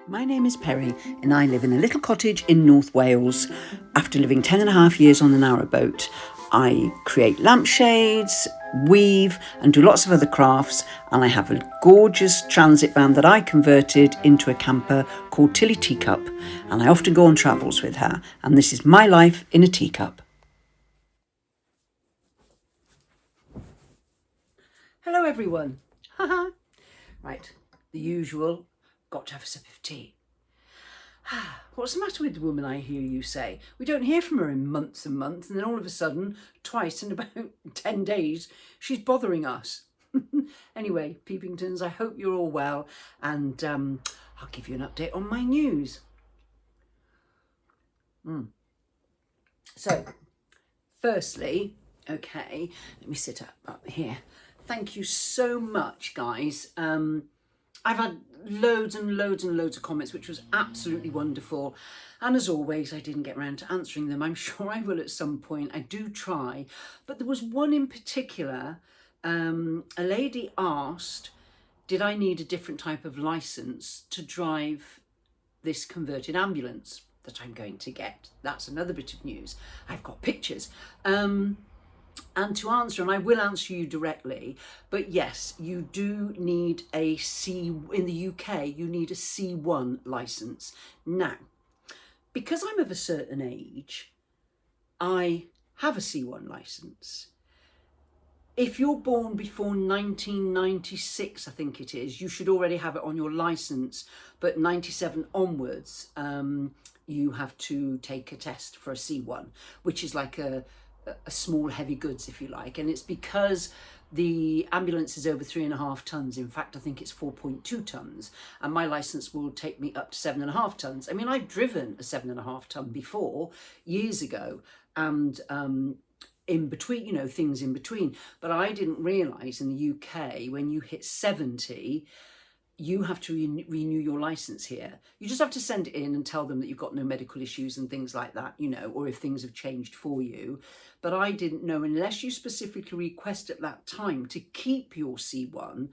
My name is Perry and I live in a little cottage in North Wales. After living 10.5 years on a narrowboat, I create lampshades, weave and do lots of other crafts, and I have a gorgeous transit van that I converted into a camper called Tilly Teacup, and I often go on travels with her, and this is my life in a teacup. Hello everyone. Right, the usual, got to have a sip of tea. What's the matter with the woman, I hear you say? We don't hear from her in months and months, and then all of a sudden, twice in about 10 days, she's bothering us. Anyway, Peepingtons, I hope you're all well, and I'll give you an update on my news. So, firstly, okay, let me sit up here. Thank you so much, guys. I've had loads and loads and loads of comments, which was absolutely wonderful. And as always, I didn't get around to answering them. I'm sure I will at some point. I do try. But there was one in particular. A lady asked, did I need a different type of licence to drive this converted ambulance that I'm going to get? That's another bit of news. I've got pictures. And to answer, and I will answer you directly, but yes, you do need a in the UK, you need a C1 licence. Now, because I'm of a certain age, I have a C1 licence. If you're born before 1996, I think it is, you should already have it on your licence, but 97 onwards, you have to take a test for a C1, which is like a small heavy goods, if you like, and it's because the ambulance is over 3.5 tons. In fact, I think it's 4.2 tons, and my license will take me up to 7.5 tons. I mean, I've driven a 7.5 ton before years ago, and in between, you know, things in between, but I didn't realize in the UK when you hit 70 you have to renew your license here. You just have to send it in and tell them that you've got no medical issues and things like that, you know, or if things have changed for you. But I didn't know, unless you specifically request at that time to keep your C1,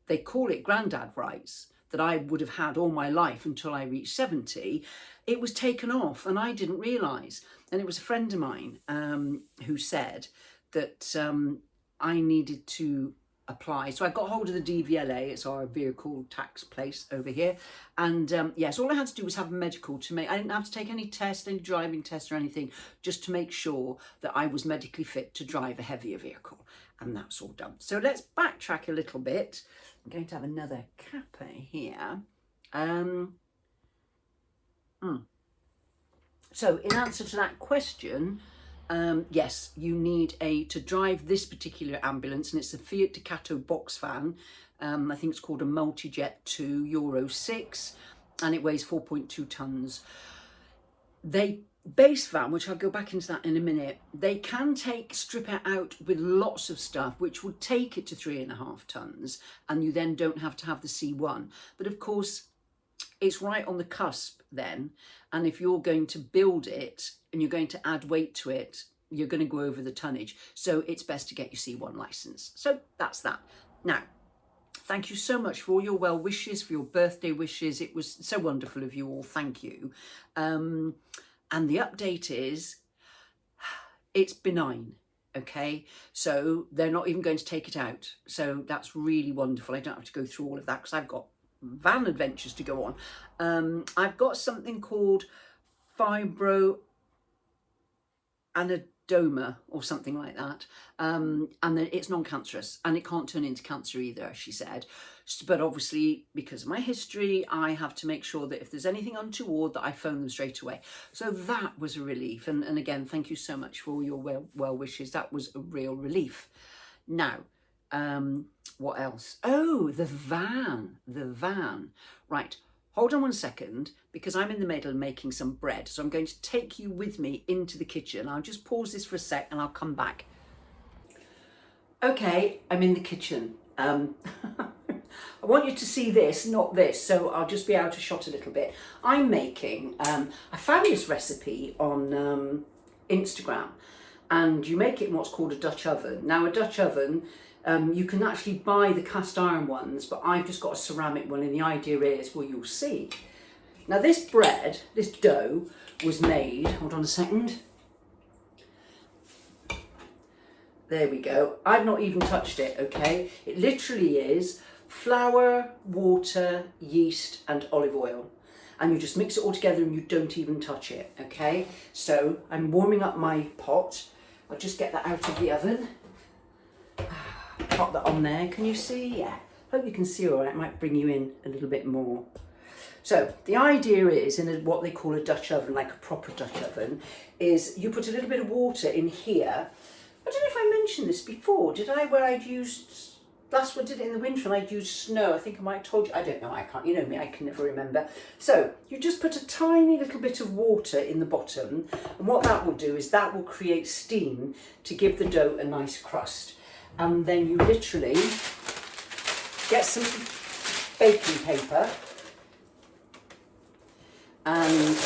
they call it granddad rights, that I would have had all my life until I reached 70, it was taken off and I didn't realise. And it was a friend of mine who said that I needed to apply. So I got hold of the DVLA, it's our vehicle tax place over here, and yes, all I had to do was have a medical to make. I didn't have to take any test, any driving test or anything, just to make sure that I was medically fit to drive a heavier vehicle, and that's all done. So let's backtrack a little bit. I'm going to have another capper here. So in answer to that question, yes, you need to drive this particular ambulance, and it's a Fiat Ducato box van. I think it's called a Multijet 2 Euro 6, and it weighs 4.2 tons. Basevan, which I'll go back into that in a minute, they can strip it out with lots of stuff, which would take it to 3.5 tons, and you then don't have to have the C1. But of course, it's right on the cusp then, and if you're going to build it and you're going to add weight to it, you're going to go over the tonnage, so it's best to get your C1 license. So that's that. Now, thank you so much for all your well wishes, for your birthday wishes. It was so wonderful of you all, thank you. And the update is, it's benign. Okay, so they're not even going to take it out, so that's really wonderful. I don't have to go through all of that because I've got van adventures to go on. I've got something called fibroadenoma or something like that, and then it's non-cancerous and it can't turn into cancer either, she said. But obviously, because of my history, I have to make sure that if there's anything untoward that I phone them straight away. So that was a relief, and again, thank you so much for all your well wishes. That was a real relief. Now, what else? Oh, the van. Right, hold on one second, because I'm in the middle of making some bread. So I'm going to take you with me into the kitchen. I'll just pause this for a sec and I'll come back. Okay, I'm in the kitchen. I want you to see this, not this, so I'll just be out of shot a little bit. I'm making, I found this recipe on Instagram, and you make it in what's called a Dutch oven. Now, a Dutch oven, you can actually buy the cast iron ones, but I've just got a ceramic one, and the idea is, well, you'll see, Now this bread, this dough was made, hold on a second. There we go. I've not even touched it, okay? It literally is flour, water, yeast and olive oil. And you just mix it all together and you don't even touch it, okay? So I'm warming up my pot. I'll just get that out of the oven. Pop that on there, can you see? Yeah, hope you can see all right. It might bring you in a little bit more. So the idea is, in what they call a Dutch oven, like a proper Dutch oven, is you put a little bit of water in here. I don't know if I mentioned this before, did I? Where I'd used, last one did it in the winter and I'd used snow. I think I might have told you, I don't know, I can't, you know me, I can never remember. So you just put a tiny little bit of water in the bottom, and what that will do is that will create steam to give the dough a nice crust. And then you literally get some baking paper and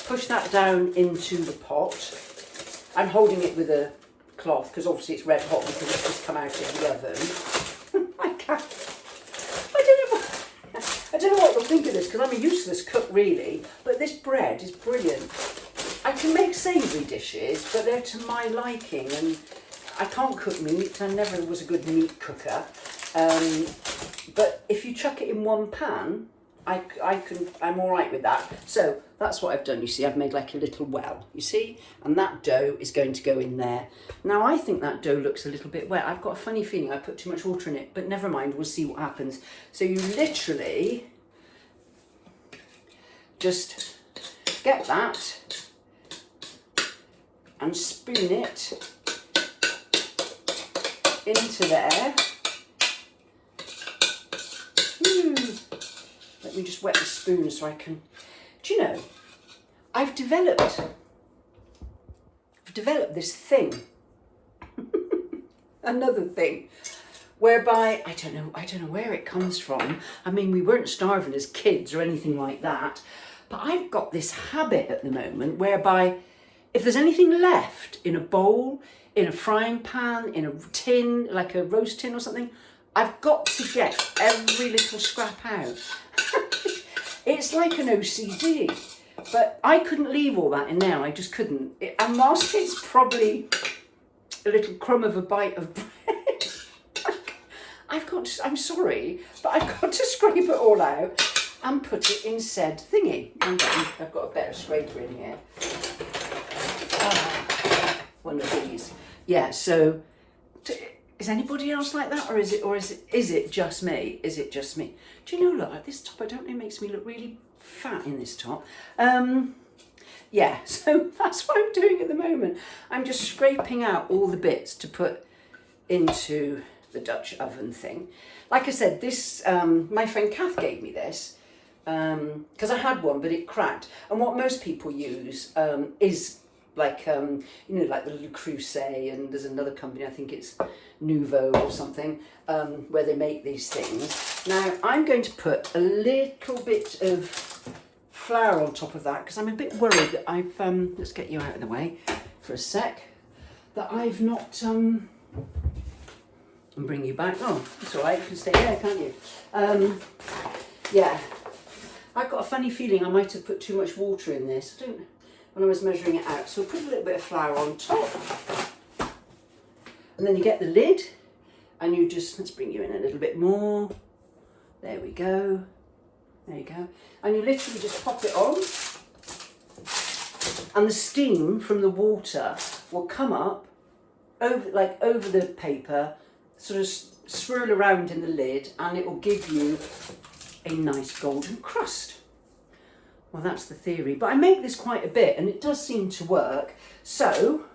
push that down into the pot. I'm holding it with a cloth because obviously it's red hot because it's just come out of the oven. I can't. I don't know what you'll think of this because I'm a useless cook really, but this bread is brilliant. I can make savoury dishes, but they're to my liking, and I can't cook meat. I never was a good meat cooker. But if you chuck it in one pan, I'm all right with that. So that's what I've done. You see, I've made like a little well, you see, and that dough is going to go in there. Now I think that dough looks a little bit wet. I've got a funny feeling I put too much water in it, but never mind, we'll see what happens. So you literally just get that and spoon it into there. Let me just wet the spoon so I can, do you know, I've developed this thing, another thing, whereby, I don't know where it comes from. I mean, we weren't starving as kids or anything like that, but I've got this habit at the moment whereby if there's anything left in a bowl, in a frying pan, in a tin, like a roast tin or something, I've got to get every little scrap out. It's like an OCD, but I couldn't leave all that in there. I just couldn't. And whilst it's probably a little crumb of a bite of bread, I've got to, I'm sorry, but I've got to scrape it all out and put it in said thingy. I've got a better scraper in here. One of these. Yeah, so is anybody else like that, or is it just me? Is it just me? Do you know, look, at this top, I don't know, it makes me look really fat in this top. Yeah, so that's what I'm doing at the moment. I'm just scraping out all the bits to put into the Dutch oven thing. Like I said, this, my friend Kath gave me this, because I had one, but it cracked. And what most people use is like, you know, like the Le Creuset, and there's another company, I think it's Nouveau or something, where they make these things. Now I'm going to put a little bit of flour on top of that because I'm a bit worried that I've, let's get you out of the way for a sec, that I've not, and bring you back, oh, it's all right, you can stay there, can't you? Yeah, I've got a funny feeling I might have put too much water in this, I don't, when I was measuring it out, so put a little bit of flour on top. And then you get the lid and you just, let's bring you in a little bit more. There we go. There you go. And you literally just pop it on. And the steam from the water will come up over the paper, sort of swirl around in the lid, and it will give you a nice golden crust. Well, that's the theory. But I make this quite a bit and it does seem to work. So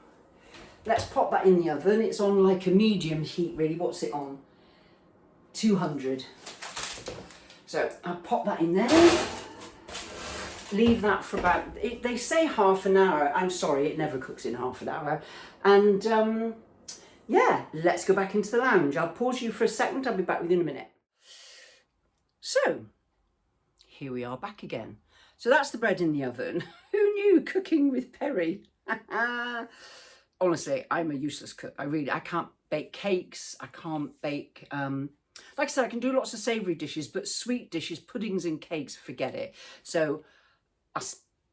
let's pop that in the oven. It's on like a medium heat really. What's it on? 200. So I'll pop that in there. Leave that for about, they say half an hour. I'm sorry, it never cooks in half an hour. And yeah, let's go back into the lounge. I'll pause you for a second. I'll be back within a minute. So here we are back again. So that's the bread in the oven. Who knew cooking with Perry? Honestly, I'm a useless cook. I can't bake cakes. I can't bake Like I said, I can do lots of savoury dishes, but sweet dishes, puddings and cakes, forget it. So I'll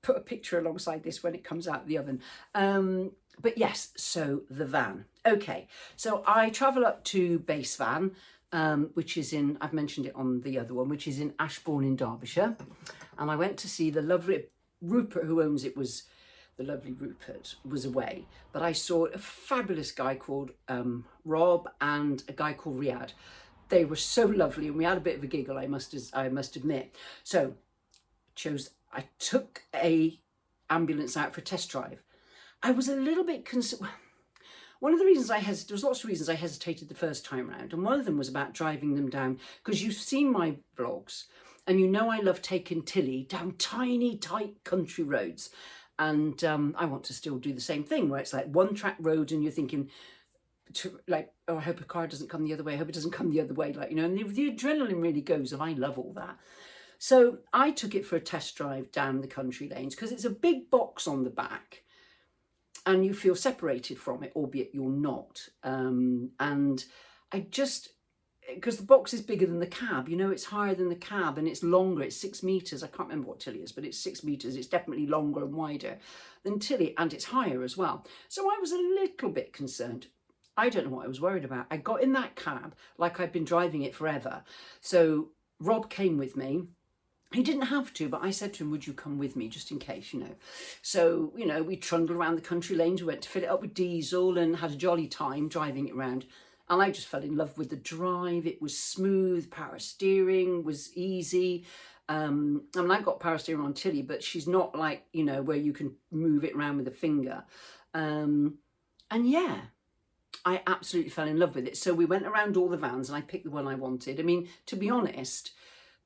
put a picture alongside this when it comes out of the oven. But yes, so the van. Okay, so I travel up to Basevan, which is in, I've mentioned it on the other one, which is in Ashbourne in Derbyshire. And I went to see the lovely, Rupert, who owns it, was, the lovely Rupert was away. But I saw a fabulous guy called Rob and a guy called Riyadh. They were so lovely, and we had a bit of a giggle, I must admit. So I took a ambulance out for a test drive. I was a little bit concerned. One of the reasons there was lots of reasons I hesitated the first time round, and one of them was about driving them down, because you've seen my vlogs, and you know I love taking Tilly down tiny, tight country roads, and I want to still do the same thing, where it's like one track road, and you're thinking, like, oh, I hope a car doesn't come the other way, I hope it doesn't come the other way, like, you know, and the adrenaline really goes, and I love all that. So I took it for a test drive down the country lanes, because it's a big box on the back and you feel separated from it, albeit you're not. And I just, because the box is bigger than the cab, you know, it's higher than the cab and it's longer, it's 6 metres. I can't remember what Tilly is, but it's 6 metres. It's definitely longer and wider than Tilly, and it's higher as well. So I was a little bit concerned. I don't know what I was worried about. I got in that cab like I'd been driving it forever. So Rob came with me. He didn't have to, but I said to him, would you come with me, just in case, you know. So, you know, we trundled around the country lanes. We went to fill it up with diesel and had a jolly time driving it around. And I just fell in love with the drive. It was smooth, power steering was easy. I mean, I've got power steering on Tilly, but she's not like, you know, where you can move it around with a finger. And yeah, I absolutely fell in love with it. So we went around all the vans and I picked the one I wanted. I mean, to be honest,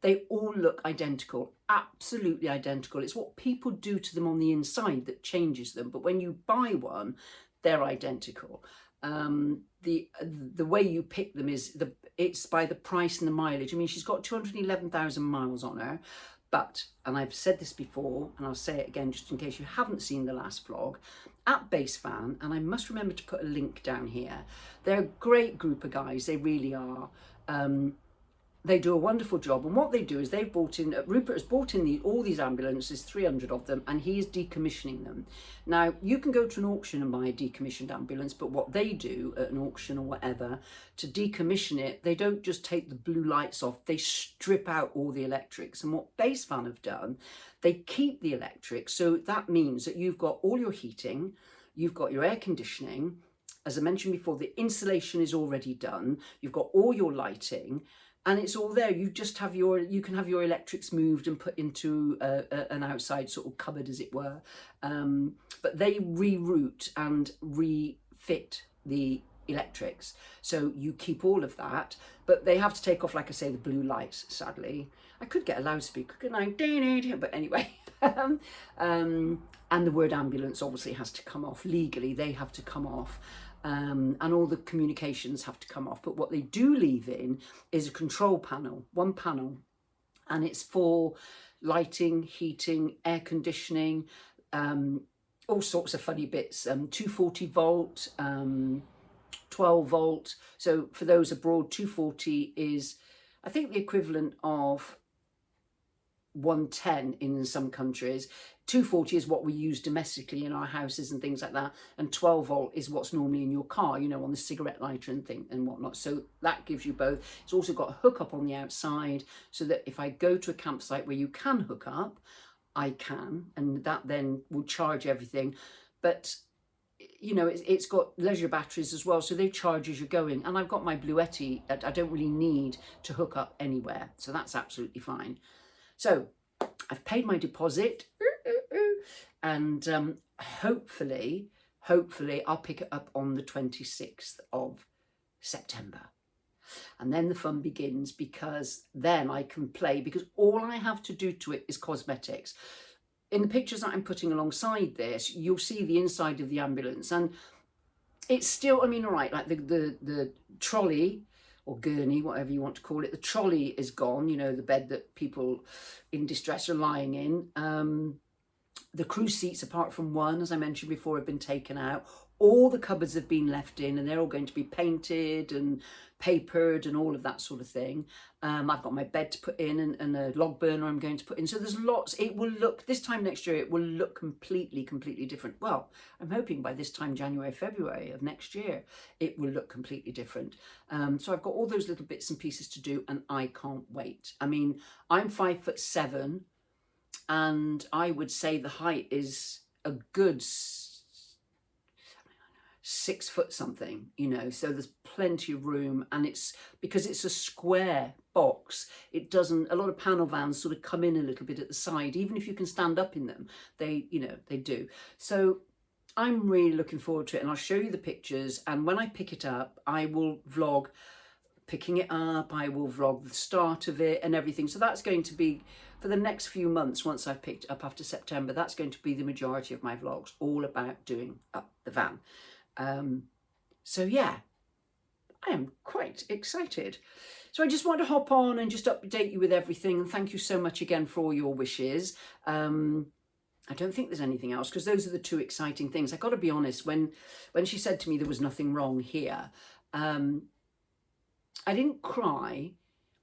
they all look identical, absolutely identical. It's what people do to them on the inside that changes them. But when you buy one, they're identical. The way you pick them is it's by the price and the mileage. I mean, she's got 211,000 miles on her. But, and I've said this before, and I'll say it again just in case you haven't seen the last vlog, at Basevan, and I must remember to put a link down here, they're a great group of guys, they really are. They do a wonderful job, and what they do is they've bought in, Rupert has bought in all these ambulances, 300 of them, and he is decommissioning them. Now, you can go to an auction and buy a decommissioned ambulance, but what they do at an auction or whatever, to decommission it, they don't just take the blue lights off, they strip out all the electrics. And what Basevan have done, they keep the electrics, so that means that you've got all your heating, you've got your air conditioning, as I mentioned before, the insulation is already done, you've got all your lighting, and it's all there. You just have you can have your electrics moved and put into an outside sort of cupboard, as it were. But they reroute and refit the electrics. So you keep all of that, but they have to take off, like I say, the blue lights, sadly. I could get a loudspeaker, couldn't I? But anyway. And the word ambulance obviously has to come off. Legally, they have to come off. And all the communications have to come off. But what they do leave in is a control panel, one panel, and it's for lighting, heating, air conditioning, all sorts of funny bits, 240 volt, 12 volt. So for those abroad, 240 is, I think, the equivalent of 110 in some countries. 240 is what we use domestically in our houses and things like that, and 12 volt is what's normally in your car, you know, on the cigarette lighter and thing and whatnot. So that gives you both. It's also got a hookup on the outside, so that if I go to a campsite where you can hook up, I can, and that then will charge everything. But you know, it's got leisure batteries as well, so they charge as you're going. And I've got my Bluetti, I don't really need to hook up anywhere, so that's absolutely fine. So I've paid my deposit, and hopefully I'll pick it up on the 26th of September. And then the fun begins, because then I can play, because all I have to do to it is cosmetics. In the pictures that I'm putting alongside this, you'll see the inside of the ambulance, and it's still, I mean, all right, like the trolley, or gurney, whatever you want to call it, the trolley is gone, you know, the bed that people in distress are lying in. The crew seats, apart from one, as I mentioned before, have been taken out. All the cupboards have been left in, and they're all going to be painted and papered and all of that sort of thing. I've got my bed to put in and a log burner I'm going to put in. So there's lots. It will look, this time next year, it will look completely different. Well, I'm hoping by this time, January, February of next year, it will look completely different. So I've got all those little bits and pieces to do, and I can't wait. I mean, I'm 5'7", and I would say the height is a good 6 foot something, you know, so there's plenty of room, and it's because it's a square box, it doesn't, a lot of panel vans sort of come in a little bit at the side, even if you can stand up in them, they, you know, they do. So I'm really looking forward to it, and I'll show you the pictures, and when I pick it up, I will vlog picking it up, I will vlog the start of it and everything. So that's going to be, for the next few months, once I've picked it up after September, that's going to be the majority of my vlogs, all about doing up the van. So yeah, I am quite excited. So I just want to hop on and just update you with everything, and thank you so much again for all your wishes. I don't think there's anything else, because those are the two exciting things. I got to be honest, when she said to me there was nothing wrong here, I didn't cry.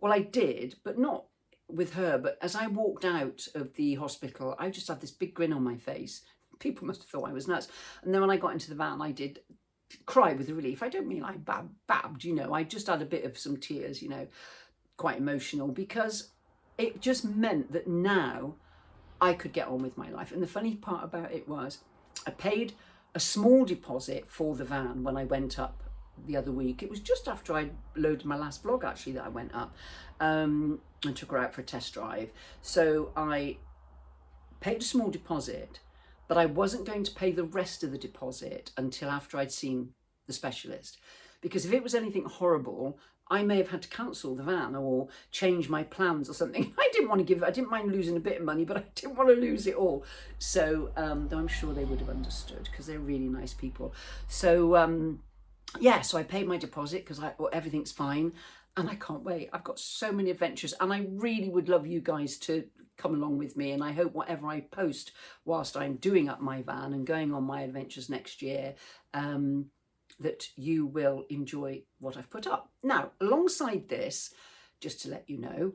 Well, I did, but not with her. But as I walked out of the hospital, I just had this big grin on my face. People must have thought I was nuts. And then when I got into the van, I did cry with relief. I don't mean I babbed, you know. I just had a bit of some tears, you know, quite emotional, because it just meant that now I could get on with my life. And the funny part about it was I paid a small deposit for the van when I went up the other week. It was just after I loaded my last vlog, actually, that I went up and took her out for a test drive. So I paid a small deposit, but I wasn't going to pay the rest of the deposit until after I'd seen the specialist, because if it was anything horrible, I may have had to cancel the van or change my plans or something. I didn't want to give it, I didn't mind losing a bit of money, but I didn't want to lose it all. So though I'm sure they would have understood, because they're really nice people. So yeah, so I paid my deposit because everything's fine, and I can't wait. I've got so many adventures, and I really would love you guys to come along with me, and I hope whatever I post whilst I'm doing up my van and going on my adventures next year, that you will enjoy what I've put up. Now, alongside this, just to let you know,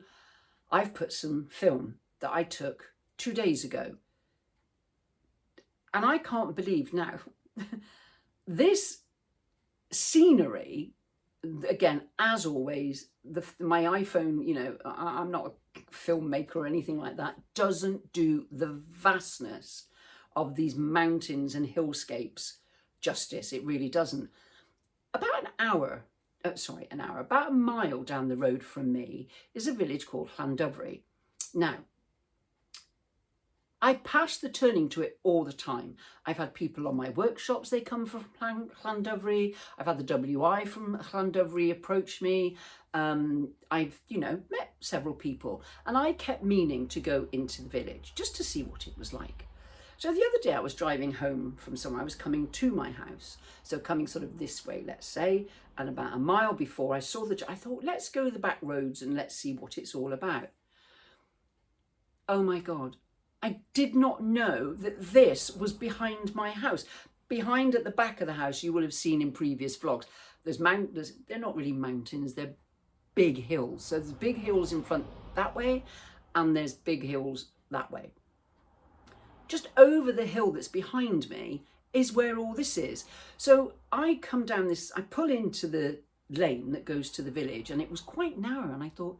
I've put some film that I took 2 days ago, and I can't believe now, this scenery, again, as always, my iPhone, you know, I'm not a filmmaker or anything like that, doesn't do the vastness of these mountains and hillscapes justice. It really doesn't. About about a mile down the road from me is a village called Llandovery. Now, I pass the turning to it all the time. I've had people on my workshops, they come from Llandovery. I've had the WI from Llandovery approach me. I've, you know, met several people, and I kept meaning to go into the village just to see what it was like. So the other day I was driving home from somewhere, I was coming to my house. So coming sort of this way, let's say, and about a mile before I saw I thought, let's go the back roads and let's see what it's all about. Oh my God. I did not know that this was behind my house. Behind at the back of the house, you will have seen in previous vlogs, they're not really mountains, they're big hills. So there's big hills in front that way, and there's big hills that way. Just over the hill that's behind me is where all this is. So I come down this, I pull into the lane that goes to the village, and it was quite narrow, and I thought,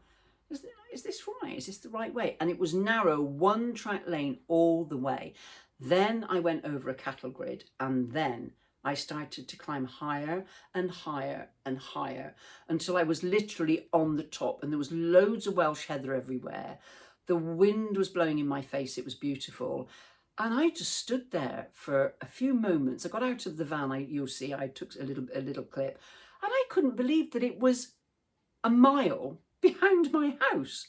is this right? Is this the right way? And it was narrow, one track lane all the way. Then I went over a cattle grid, and then I started to climb higher and higher and higher until I was literally on the top, and there was loads of Welsh heather everywhere. The wind was blowing in my face. It was beautiful. And I just stood there for a few moments. I got out of the van, you'll see, I took a little clip, and I couldn't believe that it was a mile behind my house.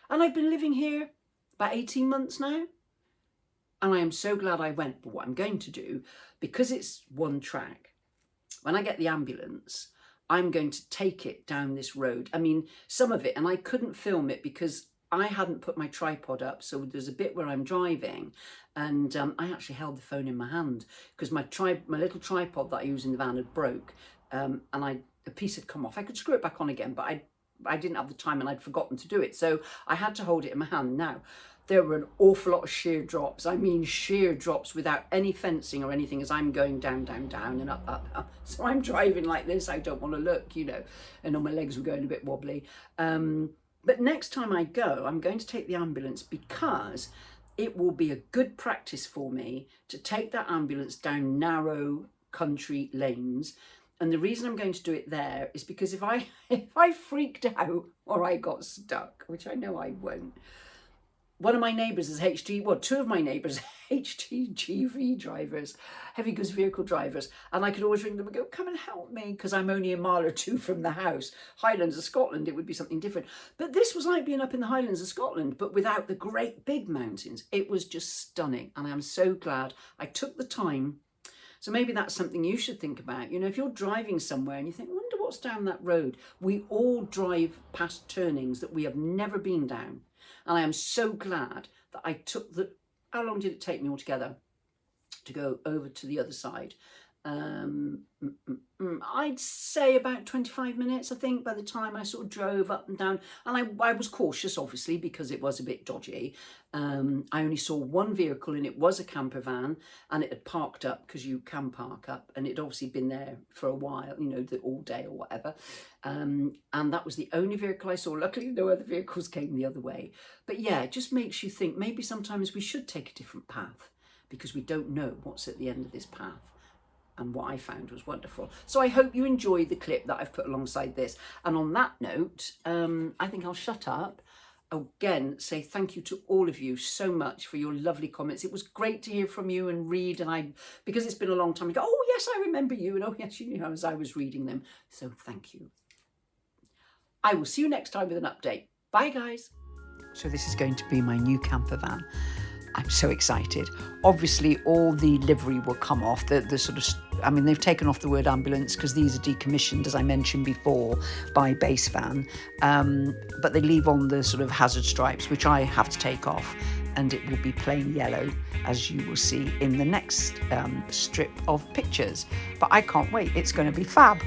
And I've been living here about 18 months now. And I am so glad I went. But what I'm going to do, because it's one track, when I get the ambulance, I'm going to take it down this road. I mean, some of it, and I couldn't film it because I hadn't put my tripod up, so there's a bit where I'm driving, and I actually held the phone in my hand because my little tripod that I use in the van had broke, and a piece had come off. I could screw it back on again, but I didn't have the time and I'd forgotten to do it, so I had to hold it in my hand. Now, there were an awful lot of sheer drops. I mean sheer drops without any fencing or anything, as I'm going down, down, down and up, up, up. So I'm driving like this. I don't want to look, you know, and all my legs were going a bit wobbly. But next time I go, I'm going to take the ambulance because it will be a good practice for me to take that ambulance down narrow country lanes. And the reason I'm going to do it there is because if I freaked out or I got stuck, which I know I won't, one of my neighbours is two of my neighbours are HGV drivers, heavy goods vehicle drivers, and I could always ring them and go, come and help me, because I'm only a mile or two from the house. Highlands of Scotland, it would be something different. But this was like being up in the Highlands of Scotland, but without the great big mountains. It was just stunning, and I'm so glad I took the time. So maybe that's something you should think about. You know, if you're driving somewhere and you think, I wonder what's down that road. We all drive past turnings that we have never been down. And I am so glad that I took how long did it take me altogether to go over to the other side? I'd say about 25 minutes, I think, by the time I sort of drove up and down. And I was cautious, obviously, because it was a bit dodgy. I only saw one vehicle, and it was a camper van, and it had parked up, because you can park up, and it had obviously been there for a while, you know, all day or whatever. And that was the only vehicle I saw. Luckily, no other vehicles came the other way. But yeah, it just makes you think maybe sometimes we should take a different path, because we don't know what's at the end of this path. And what I found was wonderful. So I hope you enjoyed the clip that I've put alongside this. And on that note, I think I'll shut up. Again, say thank you to all of you so much for your lovely comments. It was great to hear from you and read. And because it's been a long time ago, oh yes, I remember you. And oh yes, you knew as I was reading them. So thank you. I will see you next time with an update. Bye guys. So this is going to be my new camper van. I'm so excited. Obviously, all the livery will come off. The sort of, I mean, they've taken off the word ambulance because these are decommissioned, as I mentioned before, by Basevan. But they leave on the sort of hazard stripes, which I have to take off. And it will be plain yellow, as you will see in the next strip of pictures. But I can't wait. It's going to be fab.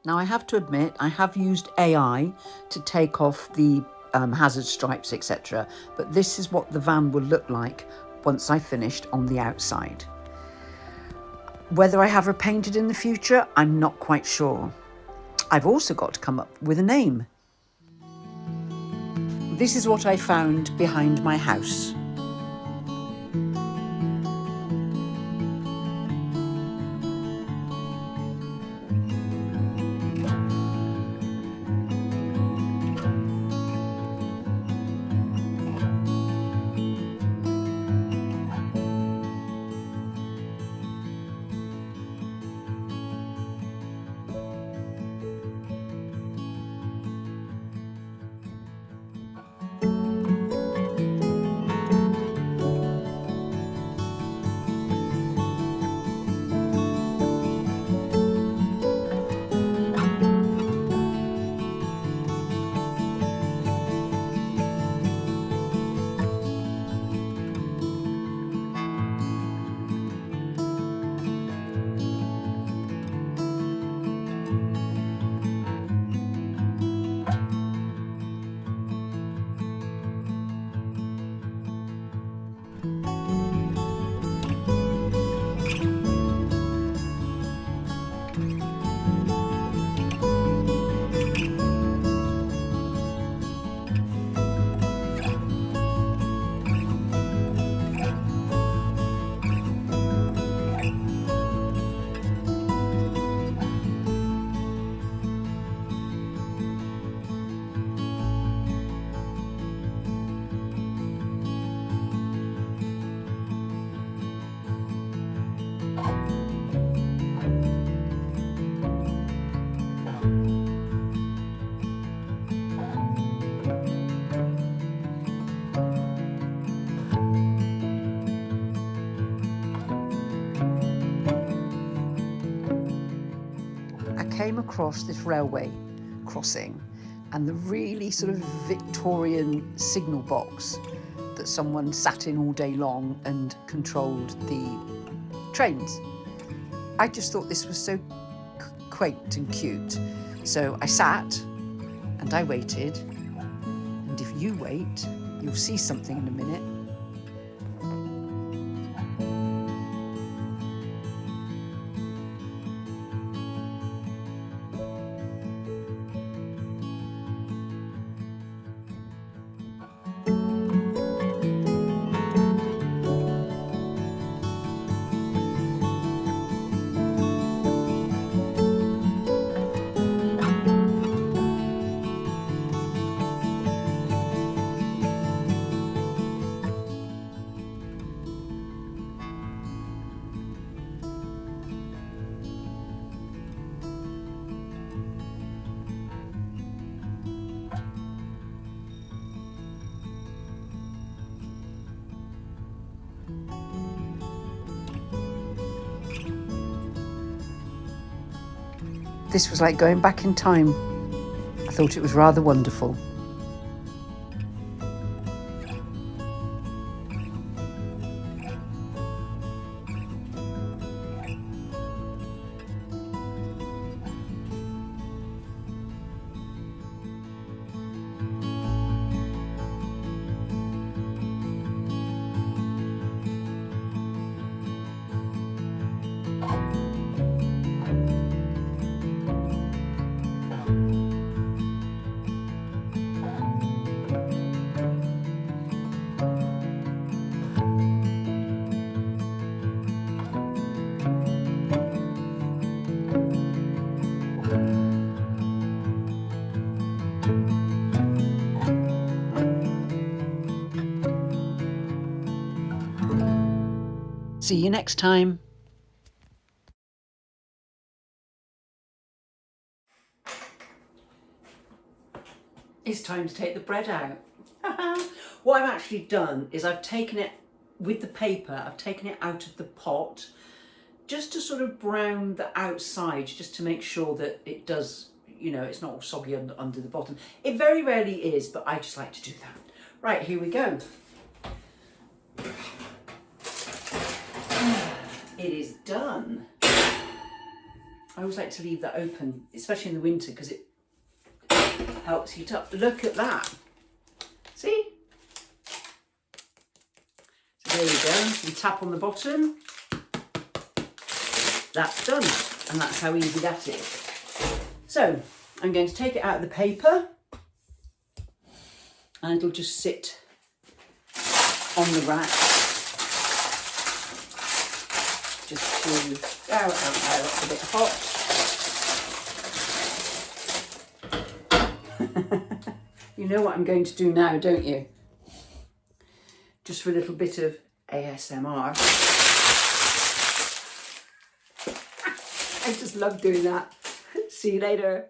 Now, I have to admit, I have used AI to take off the hazard stripes, etc. But this is what the van will look like once I finished on the outside. Whether I have her painted in the future, I'm not quite sure. I've also got to come up with a name. This is what I found behind my house. came across this railway crossing and the really sort of Victorian signal box that someone sat in all day long and controlled the trains. I just thought this was so quaint and cute. So I sat and I waited, and if you wait, you'll see something in a minute. This was like going back in time. I thought it was rather wonderful. See you next time. It's time to take the bread out. What I've actually done is I've taken it with the paper, I've taken it out of the pot just to sort of brown the outside, just to make sure that it does, you know, it's not all soggy under the bottom. It very rarely is, but I just like to do that. Right, here we go. It is done. I always like to leave that open, especially in the winter, because it helps heat up. Look at that. See? So there you go. You tap on the bottom. That's done. And that's how easy that is. So I'm going to take it out of the paper and it'll just sit on the rack. Just to, that's a bit hot. You know what I'm going to do now, don't you? Just for a little bit of ASMR. I just love doing that. See you later.